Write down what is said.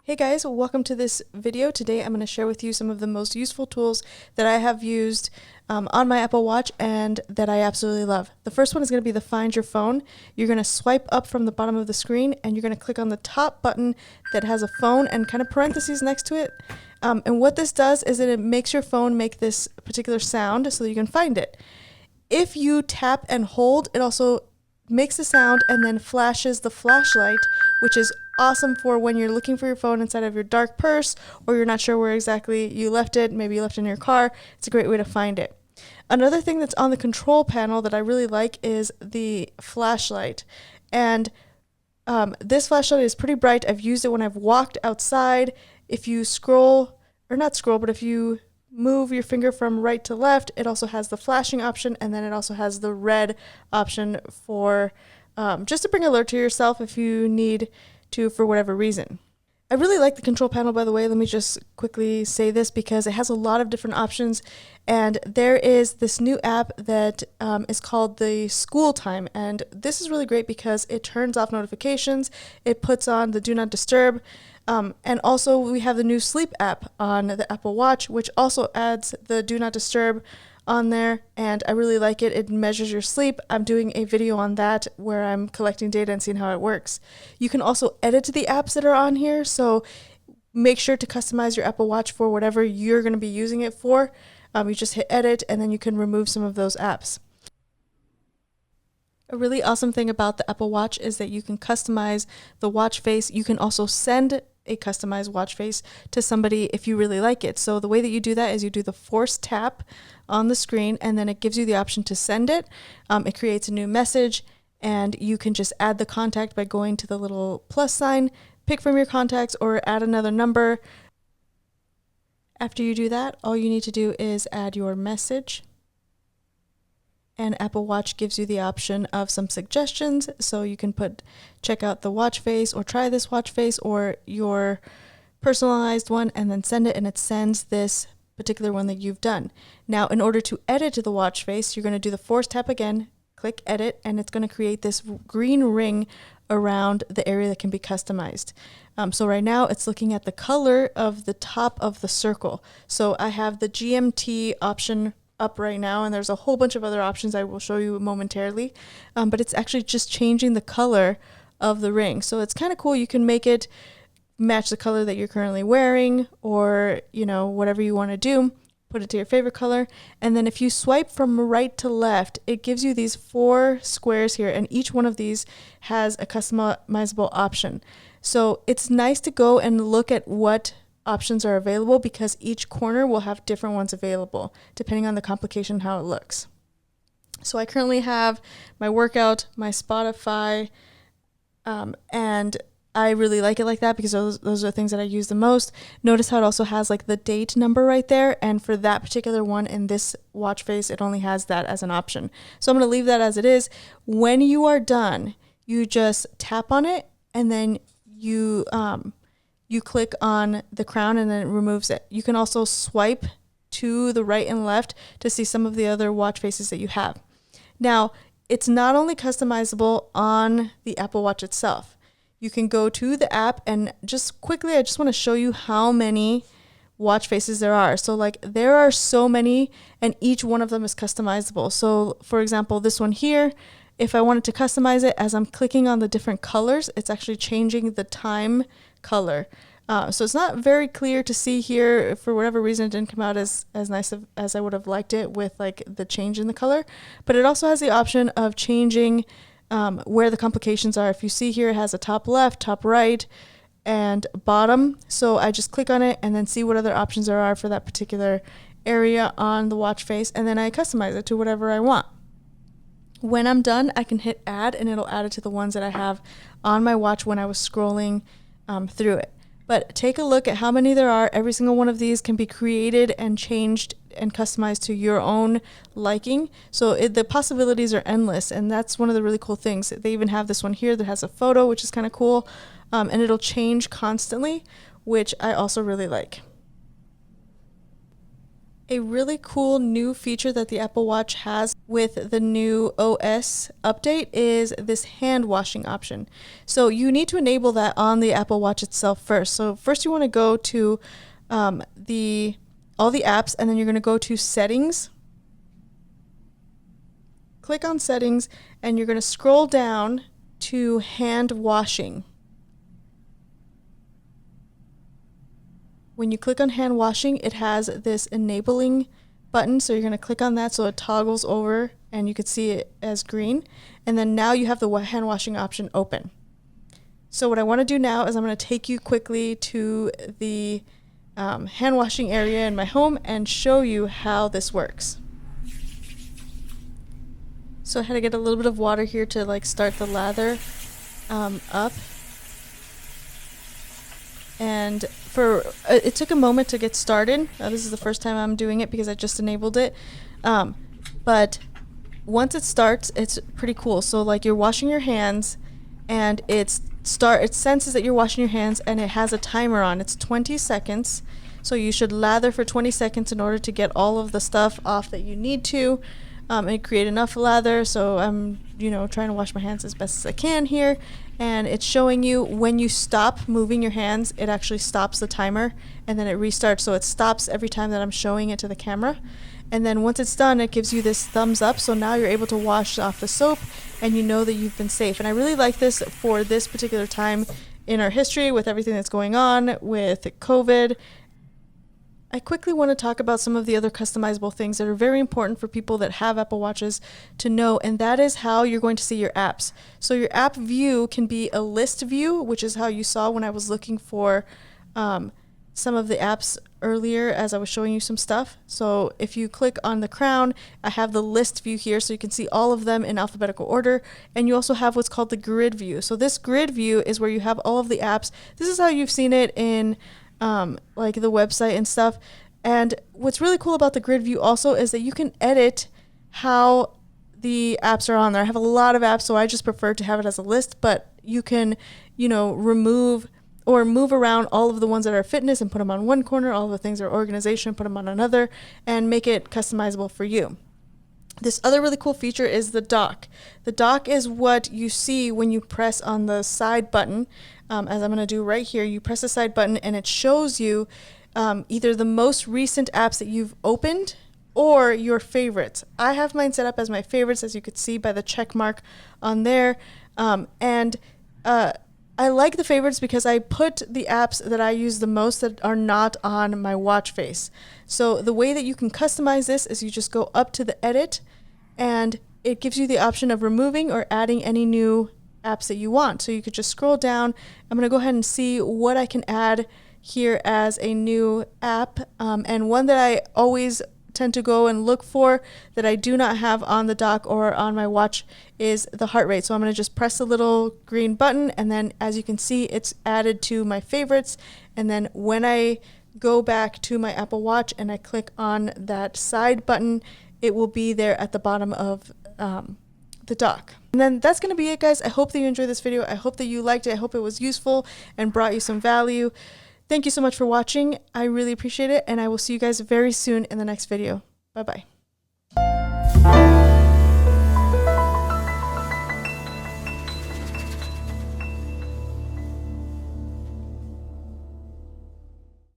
Hey guys, welcome to this video. Today I'm going to share with you some of the most useful tools that I have used on my Apple Watch and that I absolutely love. The first one is going to be the Find Your Phone. You're going to swipe up from the bottom of the screen and you're going to click on the top button that has a phone and kind of parentheses next to it. And what this does is that it makes your phone make this particular sound so that you can find it. If you tap and hold, it also makes the sound and then flashes the flashlight, which is awesome for when you're looking for your phone inside of your dark purse or you're not sure where exactly you left it. Maybe you left it in your car. It's a great way to find it. Another thing that's on the control panel that I really like is the flashlight. And this flashlight is pretty bright. I've used it when I've walked outside. If you scroll, or not scroll, but if you move your finger from right to left, it also has the flashing option, and then it also has the red option for just to bring alert to yourself if you need to for whatever reason. I really like the control panel, by the way. Let me just quickly say this because it has a lot of different options, and there is this new app that is called the Schooltime, and this is really great because it turns off notifications, it puts on the Do Not Disturb, and also we have the new Sleep app on the Apple Watch, which also adds the Do Not Disturb on there, and I really like it. It measures your sleep. I'm doing a video on that where I'm collecting data and seeing how it works. You can also edit the apps that are on here, so make sure to customize your Apple Watch for whatever you're going to be using it for. You just hit edit and then you can remove some of those apps. A really awesome thing about the Apple Watch is that you can customize the watch face. You can also send a customized watch face to somebody if you really like it. So the way that you do that is you do the force tap on the screen and then it gives you the option to send it. It creates a new message and you can just add the contact by going to the little plus sign, pick from your contacts or add another number. After you do that, all you need to do is add your message. And Apple Watch gives you the option of some suggestions, so you can check out the watch face or try this watch face or your personalized one and then send it, and it sends this particular one that you've done. Now, in order to edit the watch face, you're going to do the force tap again, click edit, and it's going to create this green ring around the area that can be customized. So right now it's looking at the color of the top of the circle. So I have the GMT option up right now, and there's a whole bunch of other options I will show you momentarily, but it's actually just changing the color of the ring. So it's kind of cool. You can make it match the color that you're currently wearing, or whatever you want to do, put it to your favorite color. And then if you swipe from right to left, it gives you these 4 squares here, and each one of these has a customizable option. So it's nice to go and look at what options are available because each corner will have different ones available depending on the complication, how it looks. So I currently have my workout, my Spotify, and I really like it like that because those are the things that I use the most. Notice how it also has like the date number right there, and for that particular one in this watch face, it only has that as an option. So I'm going to leave that as it is. When you are done, you just tap on it and then you click on the crown and then it removes it. You can also swipe to the right and left to see some of the other watch faces that you have. Now, it's not only customizable on the Apple Watch itself. You can go to the app and just quickly, I just want to show you how many watch faces there are. So like there are so many and each one of them is customizable. So for example, this one here, if I wanted to customize it, as I'm clicking on the different colors, it's actually changing the time color. So it's not very clear to see here. For whatever reason, it didn't come out as nice as I would have liked it with like the change in the color. But it also has the option of changing where the complications are. If you see here, it has a top left, top right, and bottom. So I just click on it and then see what other options there are for that particular area on the watch face. And then I customize it to whatever I want. When I'm done, I can hit add and it'll add it to the ones that I have on my watch when I was scrolling through it. But take a look at how many there are. Every single one of these can be created and changed and customized to your own liking. So the possibilities are endless, and that's one of the really cool things. They even have this one here that has a photo, which is kind of cool, and it'll change constantly, which I also really like. A really cool new feature that the Apple Watch has with the new OS update is this hand washing option. So you need to enable that on the Apple Watch itself first. So first you want to go to all the apps, and then you're going to go to settings. Click on settings, and you're going to scroll down to hand washing. When you click on hand washing, it has this enabling button, so you're going to click on that so it toggles over and you can see it as green. And then now you have the hand washing option open. So what I want to do now is I'm going to take you quickly to the hand washing area in my home and show you how this works. So I had to get a little bit of water here to like start the lather up. And it took a moment to get started. This is the first time I'm doing it because I just enabled it. But once it starts, it's pretty cool. So like you're washing your hands, and it senses that you're washing your hands, and it has a timer on. It's 20 seconds. So you should lather for 20 seconds in order to get all of the stuff off that you need to, and create enough lather. So I'm, trying to wash my hands as best as I can here. And it's showing you when you stop moving your hands, it actually stops the timer, and then it restarts. So it stops every time that I'm showing it to the camera. And then once it's done, it gives you this thumbs up. So now you're able to wash off the soap, and you know that you've been safe. And I really like this for this particular time in our history with everything that's going on with COVID. I quickly want to talk about some of the other customizable things that are very important for people that have Apple Watches to know, and that is how you're going to see your apps. So your app view can be a list view, which is how you saw when I was looking for some of the apps earlier as I was showing you some stuff. So if you click on the crown, I have the list view here, so you can see all of them in alphabetical order. And you also have what's called the grid view. So this grid view is where you have all of the apps. This is how you've seen it in like the website and stuff. And what's really cool about the grid view also is that you can edit how the apps are on there. I have a lot of apps, so I just prefer to have it as a list, but you can, remove or move around all of the ones that are fitness and put them on one corner, all of the things that are organization, put them on another, and make it customizable for you. This other really cool feature is the dock. The dock is what you see when you press on the side button. As I'm going to do right here, you press the side button and it shows you either the most recent apps that you've opened or your favorites. I have mine set up as my favorites, as you could see by the check mark on there. I like the favorites because I put the apps that I use the most that are not on my watch face. So the way that you can customize this is you just go up to the edit, and it gives you the option of removing or adding any new apps that you want. So you could just scroll down. I'm going to go ahead and see what I can add here as a new app. And one that I always tend to go and look for that I do not have on the dock or on my watch is the heart rate. So I'm going to just press the little green button, and then as you can see, it's added to my favorites. And then when I go back to my Apple Watch and I click on that side button, it will be there at the bottom of the dock. And then that's going to be it, guys. I hope that you enjoyed this video. I hope that you liked it. I hope it was useful and brought you some value. Thank you so much for watching. I really appreciate it, and I will see you guys very soon in the next video. Bye-bye.